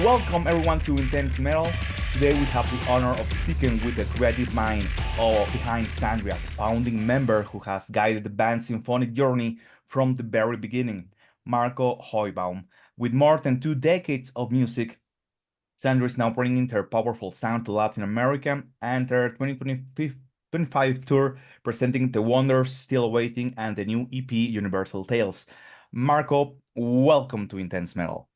Welcome everyone to Intense Metal. Today we have the honor of speaking with the creative mind behind Xandria, the founding member who has guided the band's symphonic journey from the very beginning, Marco Heubaum. With more than 2 decades of music, Xandria is now bringing their powerful sound to Latin America and their 2025 tour presenting The Wonders Still Waiting and the new EP Universal Tales. Marco, welcome to Intense Metal.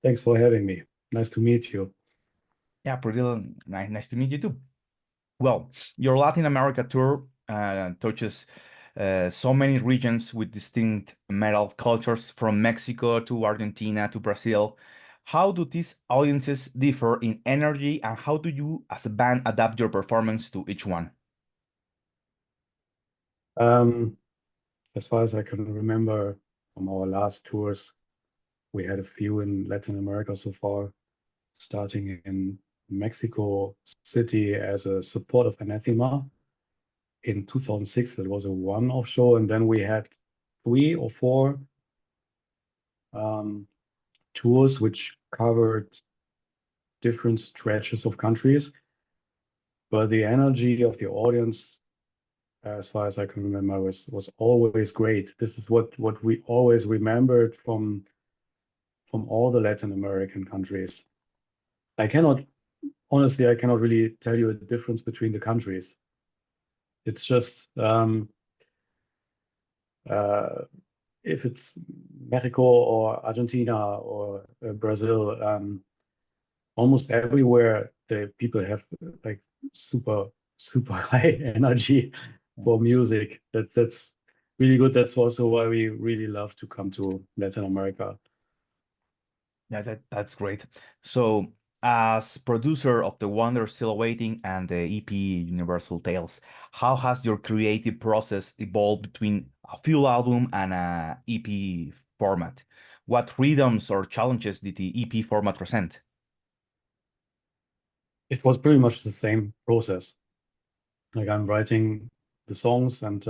Thanks for having me. Nice to meet you. Yeah, pretty nice to meet you too. Well, your Latin America tour touches so many regions with distinct metal cultures from Mexico to Argentina to Brazil. How do these audiences differ in energy, and how do you, as a band, adapt your performance to each one? As far as I can remember from our last tours, we had a few in Latin America so far, starting in Mexico City as a support of Anathema. In 2006, that was a one-off show, and then we had 3 or 4 tours which covered different stretches of countries. But the energy of the audience, as far as I can remember, was always great. This is what we always remembered from all the Latin American countries. Honestly, I cannot really tell you a difference between the countries. It's just if it's Mexico or Argentina or Brazil, almost everywhere the people have like super high energy for music. That's really good. That's also why we really love to come to Latin America. Yeah, that's great. So, as producer of The Wonder Still Waiting and the EP Universal Tales, how has your creative process evolved between a full album and a EP format? What freedoms or challenges did the EP format present? It was pretty much the same process. Like I'm writing the songs, and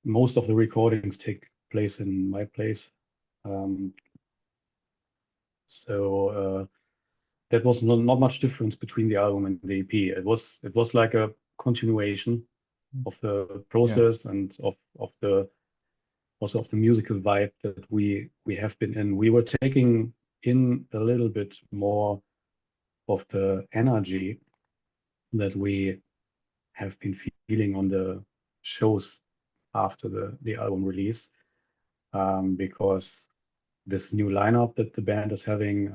most of the recordings take place in my place. Um, so that was not much difference between the album and the EP. It was like a continuation of the Yeah. process and of the also of the musical vibe that we have been in. We were taking in a little bit more of the energy that we have been feeling on the shows after the album release, because this new lineup that the band is having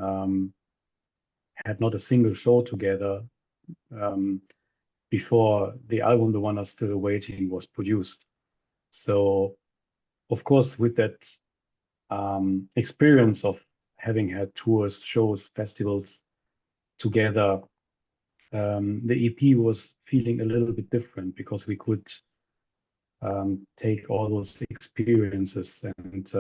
had not a single show together before the album The One Are Still Waiting was produced. So of course, with that experience of having had tours, shows, festivals together, the EP was feeling a little bit different because we could take all those experiences and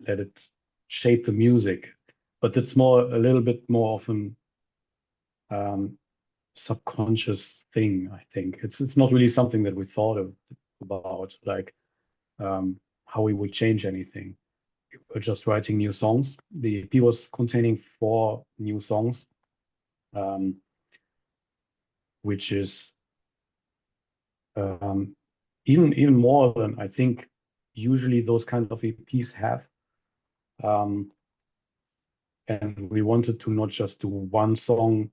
let it shape the music. But it's a little bit more of an subconscious thing, I think. It's not really something that we thought about, like how we would change anything. We're just writing new songs. The EP was containing 4 new songs, which is even more than I think usually those kind of EPs have. And we wanted to not just do one song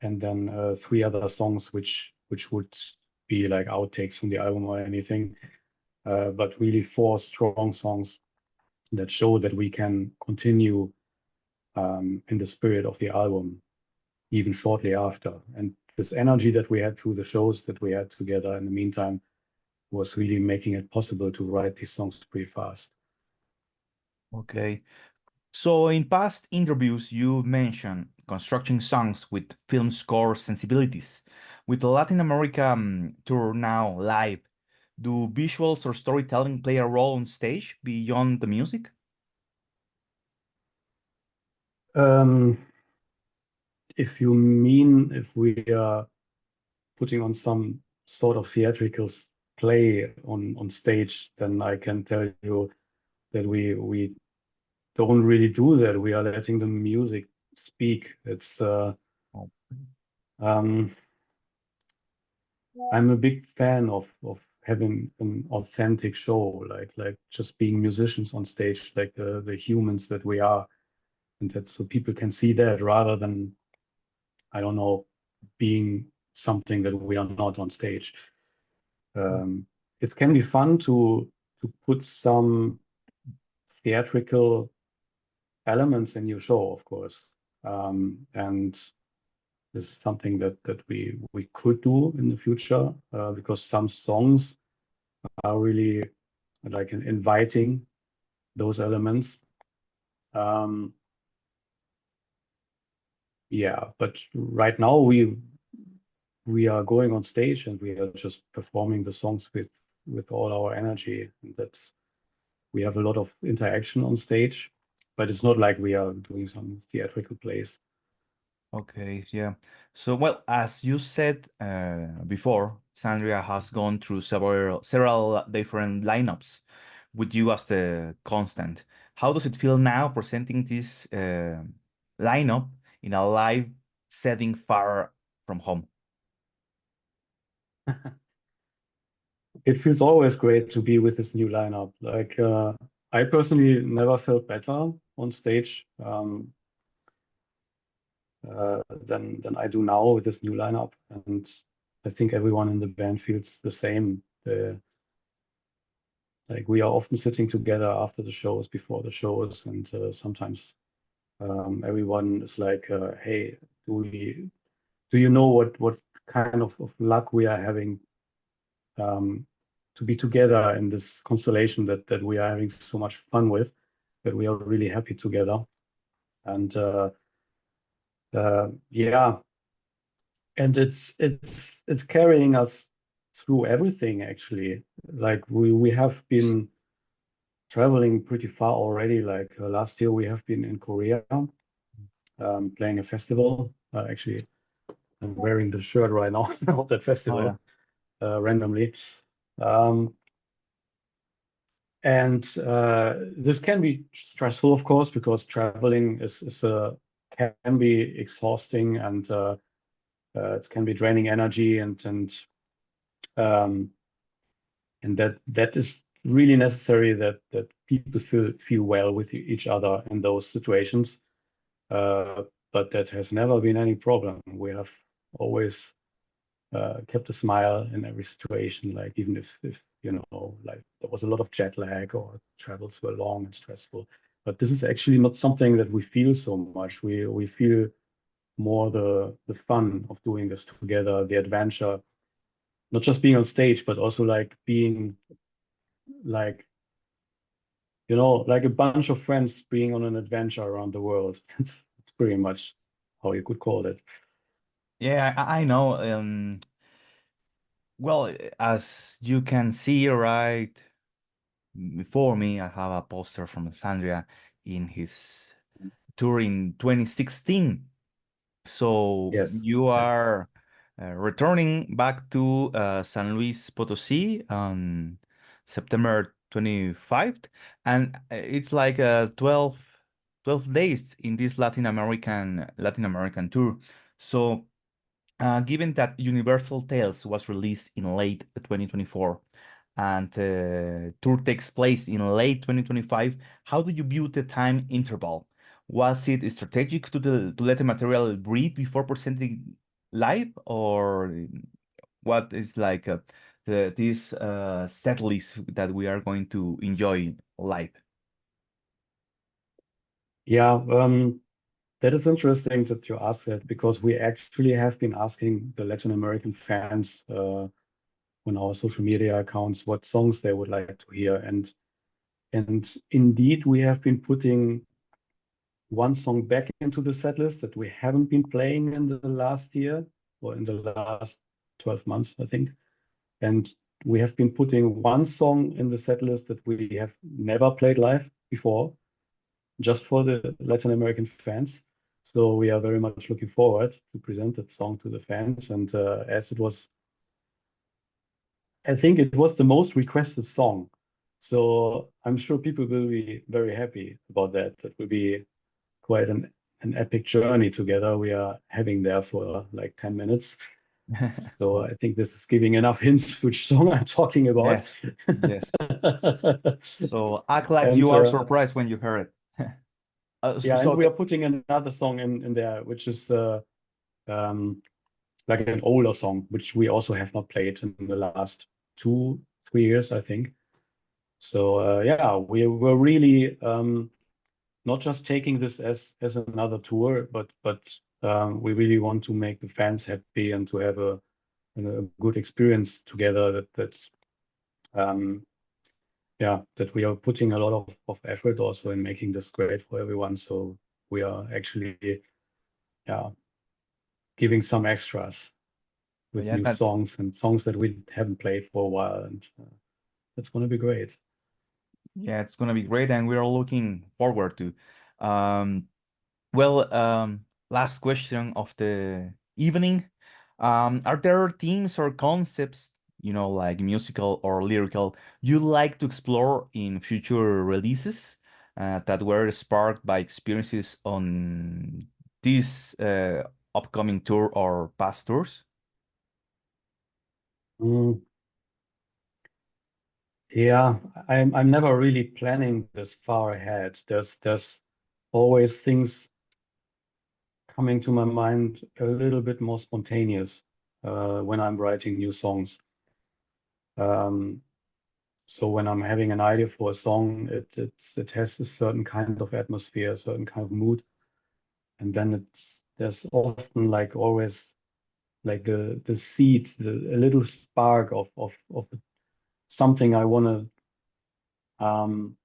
and then 3 other songs which would be like outtakes from the album or anything, but really 4 strong songs that show that we can continue in the spirit of the album even shortly after. And this energy that we had through the shows that we had together in the meantime was really making it possible to write these songs pretty fast. Okay. So, in past interviews, you mentioned constructing songs with film score sensibilities. With the Latin America tour now live, do visuals or storytelling play a role on stage beyond the music? Um, if you mean if we are putting on some sort of theatrical play on stage, then I can tell you that we don't really do that. We are letting the music speak. It's Oh, I'm a big fan of having an authentic show, like just being musicians on stage, like the humans that we are, and that so people can see that rather than, I don't know, being something that we are not on stage. It can be fun to put some theatrical elements in your show, of course, and this is something that we could do in the future, because some songs are really like inviting those elements. Yeah, but right now we are going on stage and we are just performing the songs with all our energy. And that's we have a lot of interaction on stage, but it's not like we are doing some theatrical plays. okay, yeah. So, well, as you said before, Xandria has gone through several different lineups with you as the constant. How does it feel now presenting this lineup in a live setting far from home? It feels always great to be with this new lineup. Like I personally never felt better on stage than I do now with this new lineup, and I think everyone in the band feels the same. Like we are often sitting together after the shows, before the shows, and sometimes everyone is like, "Hey, do you know what kind of luck we are having to be together in this constellation that we are having so much fun with, that we are really happy together." And yeah, and it's carrying us through everything actually. Like we have been traveling pretty far already. Like last year we have been in Korea playing a festival. Actually, I'm wearing the shirt right now of that Oh, yeah. festival randomly. Um, And this can be stressful, of course, because traveling can be exhausting, and it can be draining energy, um, and that is really necessary that people feel well with each other in those situations. But that has never been any problem. We have always kept a smile in every situation, like even if you know, like there was a lot of jet lag or travels were long and stressful. But this is actually not something that we feel so much. We feel more the fun of doing this together, the adventure, not just being on stage, but also like being like, you know, like a bunch of friends being on an adventure around the world. It's pretty much how you could call it. Yeah, I know. Well, as you can see right before me, I have a poster from Xandria in his tour in 2016. So Yes. you Yeah. are returning back to San Luis Potosí on September 25th, and it's like 12 days in this Latin American tour. So given that Universal Tales was released in late 2024 and tour takes place in late 2025, how do you view the time interval? Was it strategic to let the material breathe before presenting live, or what is like this set list that we are going to enjoy live? Yeah. That is interesting that you asked that, because we actually have been asking the Latin American fans on our social media accounts what songs they would like to hear. And indeed, we have been putting one song back into the set list that we haven't been playing in the last year or in the last 12 months, I think. And we have been putting one song in the set list that we have never played live before, just for the Latin American fans. So we are very much looking forward to present that song to the fans. And as it was, I think it was the most requested song. So I'm sure people will be very happy about that. That will be quite an epic journey together we are having there for like 10 minutes. So I think this is giving enough hints which song I'm talking about. Yes, yes. So act like And you are surprised when you heard it. yeah, and So we are putting another song in there, which is um, like an older song, which we also have not played in the last 2, 3 years, I think. So yeah, we're really not just taking this as another tour, but we really want to make the fans happy and to have a good experience together. That's yeah, that we are putting a lot of effort also in making this great for everyone. So we are actually yeah giving some extras with yeah, new that songs and songs that we haven't played for a while, and that's going to be great. yeah, it's gonna be great, and we're looking forward to. Um, well, last question of the evening. Are there themes or concepts, like musical or lyrical, you like to explore in future releases that were sparked by experiences on this upcoming tour or past tours? Mm, yeah, I'm never really planning this far ahead. There's always things coming to my mind a little bit more spontaneous when I'm writing new songs. Um, so when I'm having an idea for a song, it has a certain kind of atmosphere, a certain kind of mood, and then there's often like always like the seed, a little spark of something I want to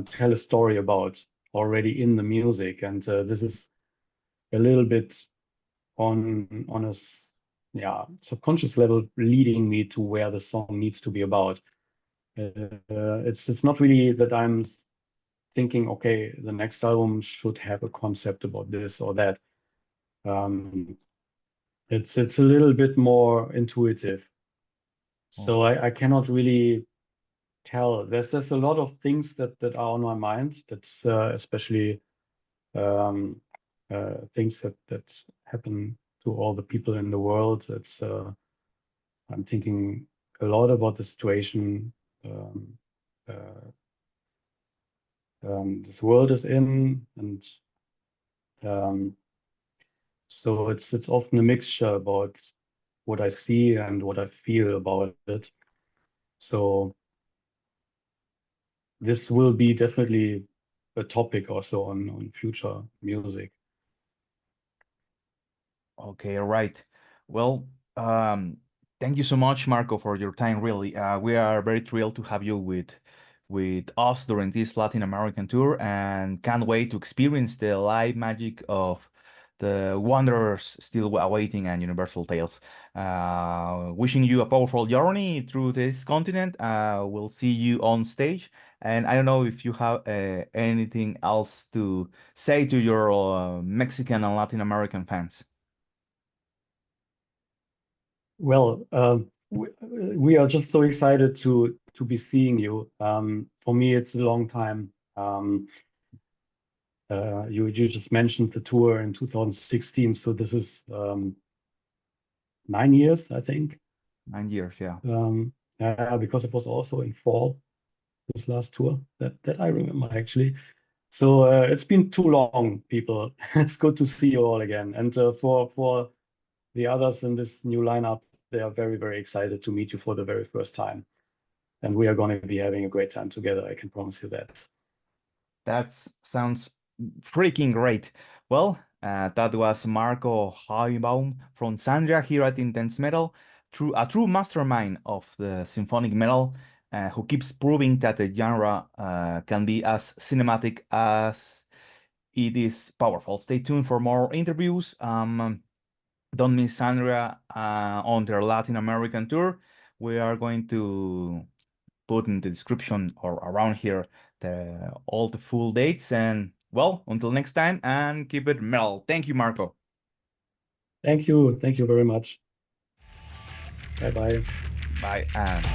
tell a story about already in the music, and this is a little bit on a yeah subconscious level leading me to where the song needs to be about. It's not really that I'm thinking, okay, the next album should have a concept about this or that. Um, it's a little bit more intuitive. Oh, So I cannot really tell. There's a lot of things that are on my mind. That's especially um, things that happen to all the people in the world. It's I'm thinking a lot about the situation uh, this world is in, and um, so it's often a mixture about what I see and what I feel about it. So this will be definitely a topic also on future music. okay, all right. Well, um, thank you so much, Marco, for your time. Really, we are very thrilled to have you with us during this Latin American tour, and can't wait to experience the live magic of the wanderers still awaiting and universal tales. Wishing you a powerful journey through this continent. We'll see you on stage, and I don't know if you have anything else to say to your Mexican and Latin American fans. Well, we are just so excited to be seeing you. For me, it's a long time. You just mentioned the tour in 2016, so this is 9 years, I think. 9 years, yeah. Because it was also in fall, this last tour that I remember actually. So it's been too long, people. It's good to see you all again. And for the others in this new lineup, they are very, very excited to meet you for the very first time. And we are going to be having a great time together. I can promise you that. That sounds freaking great. Well, that was Marco Heubaum from Xandria here at Intense Metal, a true mastermind of the symphonic metal, who keeps proving that the genre can be as cinematic as it is powerful. Stay tuned for more interviews. Don't miss Xandria on their Latin American tour. We are going to put in the description or around here all the full dates. And well, until next time, and keep it metal. Thank you, Marco. Thank you. Thank you very much. Bye bye. Bye. And